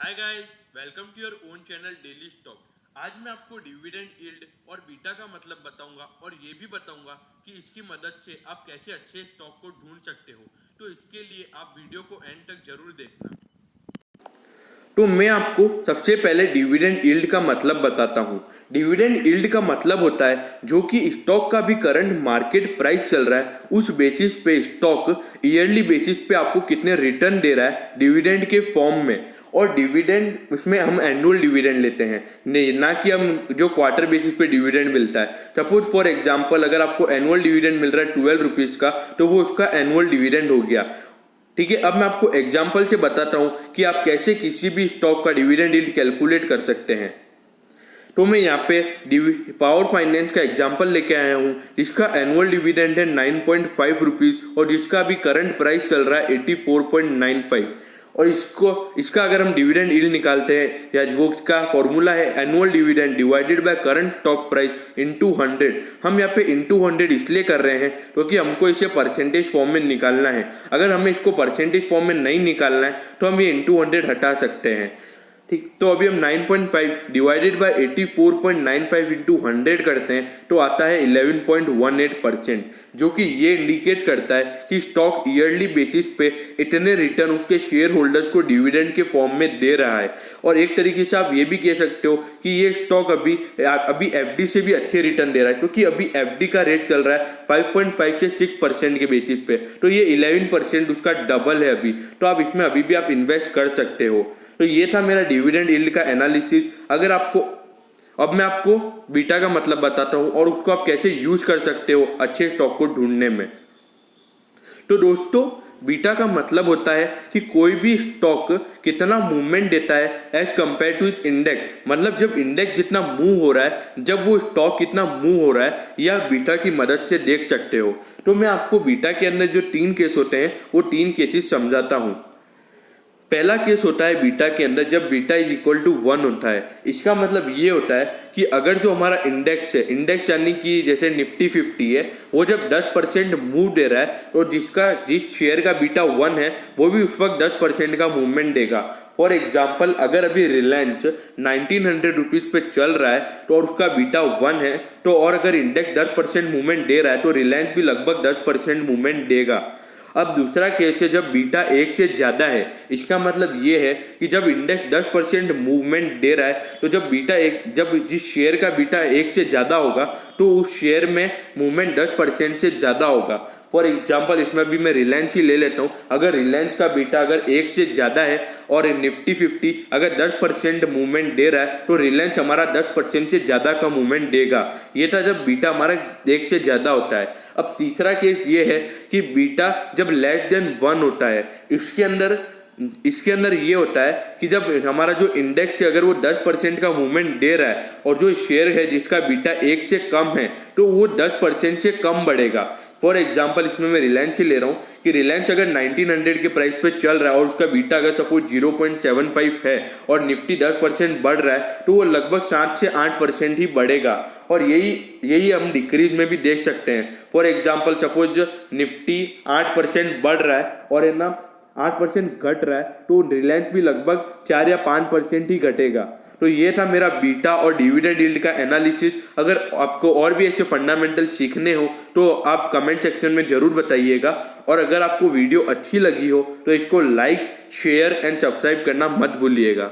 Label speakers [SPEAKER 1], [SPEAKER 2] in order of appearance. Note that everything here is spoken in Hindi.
[SPEAKER 1] Hi guys, welcome to your own channel daily stock. आज मैं आपको डिविडेंड यील्ड और बीटा का मतलब बताऊंगा और ये भी बताऊंगा कि इसकी मदद से आप कैसे अच्छे स्टॉक को ढूंढ सकते हो। तो इसके लिए आप वीडियो को एंड तक जरूर देखना।
[SPEAKER 2] तो मैं आपको सबसे पहले डिविडेंड यील्ड का मतलब बताता हूँ। डिविडेंड यील्ड का मतलब होता है जो कि स्टॉक का भी करंट मार्केट प्राइस चल रहा है उस बेसिस पे स्टॉक ईयरली बेसिस पे आपको कितने रिटर्न दे रहा है डिविडेंड के फॉर्म में। और डिविडेंड उसमें हम एनुअल डिविडेंड लेते हैं, नहीं ना कि हम जो क्वार्टर बेसिस पे डिविडेंड मिलता है। सपोज फॉर एग्जांपल अगर आपको एनुअल डिविडेंड मिल रहा है 12 रुपीज़ का, तो वो उसका एनुअल डिविडेंड हो गया। ठीक है, अब मैं आपको एग्जाम्पल से बताता हूं कि आप कैसे किसी भी स्टॉक का डिविडेंड यील्ड कैलकुलेट कर सकते हैं। तो मैं यहाँ पे पावर फाइनेंस का एग्जाम्पल लेके आया हूँ जिसका एनुअल डिविडेंड है 9.5 रुपीज़ और जिसका अभी करंट प्राइस चल रहा है 84.95। और इसका अगर हम डिविडेंड यील्ड निकालते हैं या वो का फॉर्मूला है annual dividend divided by current stock price into 100। हम यहाँ पे इनटू 100 इसलिए कर रहे हैं क्योंकि हमको इसे परसेंटेज फॉर्म में निकालना है। अगर हमें इसको परसेंटेज फॉर्म में नहीं निकालना है तो हम ये इनटू 100 हटा सकते हैं। ठीक, तो अभी हम 9.5 डिवाइडेड बाय 84.95 इंटू 100 करते हैं तो आता है 11.18%, जो कि ये इंडिकेट करता है कि स्टॉक ईयरली बेसिस पे इतने रिटर्न उसके शेयर होल्डर्स को डिविडेंड के फॉर्म में दे रहा है। और एक तरीके से आप ये भी कह सकते हो कि ये स्टॉक अभी एफडी से भी अच्छे रिटर्न दे रहा है, क्योंकि अभी एफडी का रेट चल रहा है 5.5 से 6% के बेसिस पे, तो ये 11% उसका डबल है अभी। तो आप इसमें अभी भी आप इन्वेस्ट कर सकते हो। तो ये था मेरा डिविडेंड यील्ड का एनालिसिस। अब मैं आपको बीटा का मतलब बताता हूँ और उसको आप कैसे यूज कर सकते हो अच्छे स्टॉक को ढूंढने में। तो दोस्तों, बीटा का मतलब होता है कि कोई भी स्टॉक कितना मूवमेंट देता है as compared to its index. मतलब जब इंडेक्स जितना मूव हो रहा है, जब वो स्टॉक कितना मूव हो रहा है, यह बीटा की मदद से देख सकते हो। तो मैं आपको बीटा के अंदर जो 3 केस होते हैं वो 3 केसेस समझाता हूँ। पहला केस होता है बीटा के अंदर जब बीटा इज इक्वल टू 1 होता है। इसका मतलब ये होता है कि अगर जो हमारा इंडेक्स है, इंडेक्स यानी कि जैसे निफ्टी 50 है, वो जब 10% मूव दे रहा है और जिस शेयर का बीटा 1 है वो भी उस वक्त 10% का मूवमेंट देगा। फॉर एग्जाम्पल अगर अभी रिलायंस 1900 रुपीज़ पे चल रहा है तो और उसका बीटा 1 है, तो और अगर इंडेक्स 10% मूवमेंट दे रहा है तो रिलायंस भी लगभग 10% मूवमेंट देगा। अब दूसरा केस है जब बीटा 1 से ज़्यादा है। इसका मतलब ये है कि जब इंडेक्स 10% मूवमेंट दे रहा है तो जब जिस शेयर का बीटा 1 से ज़्यादा होगा तो उस शेयर में मूवमेंट 10% से ज़्यादा होगा। फॉर एग्जाम्पल इसमें भी मैं रिलायंस ही ले लेता हूँ। अगर रिलायंस का बीटा अगर 1 से ज़्यादा है और निफ्टी 50 अगर 10% मूवमेंट दे रहा है तो रिलायंस हमारा 10% से ज़्यादा का मूवमेंट देगा। ये था जब बीटा हमारा 1 से ज़्यादा होता है। अब तीसरा केस ये है कि बीटा जब लेस देन 1 होता है। इसके अंदर ये होता है कि जब हमारा जो इंडेक्स है अगर वो 10% का मूवमेंट दे रहा है और जो शेयर है जिसका बीटा 1 से कम है तो वो 10% से कम बढ़ेगा। फॉर एग्जाम्पल इसमें मैं रिलायंस ही ले रहा हूँ कि रिलायंस अगर 1900 के प्राइस पे चल रहा है और उसका बीटा अगर सपोज 0.75 है और निफ्टी 10% बढ़ रहा है तो वो लगभग 7 से 8% ही बढ़ेगा। और यही हम डिक्रीज में भी देख सकते हैं। फॉर एग्जाम्पल सपोज निफ्टी 8% बढ़ रहा है और है ना 8% घट रहा है तो रिलायंस भी लगभग 4 या 5% ही घटेगा। तो ये था मेरा बीटा और डिविडेंड यील्ड का एनालिसिस। अगर आपको और भी ऐसे फंडामेंटल सीखने हो तो आप कमेंट सेक्शन में जरूर बताइएगा। और अगर आपको वीडियो अच्छी लगी हो तो इसको लाइक, शेयर एंड सब्सक्राइब करना मत भूलिएगा।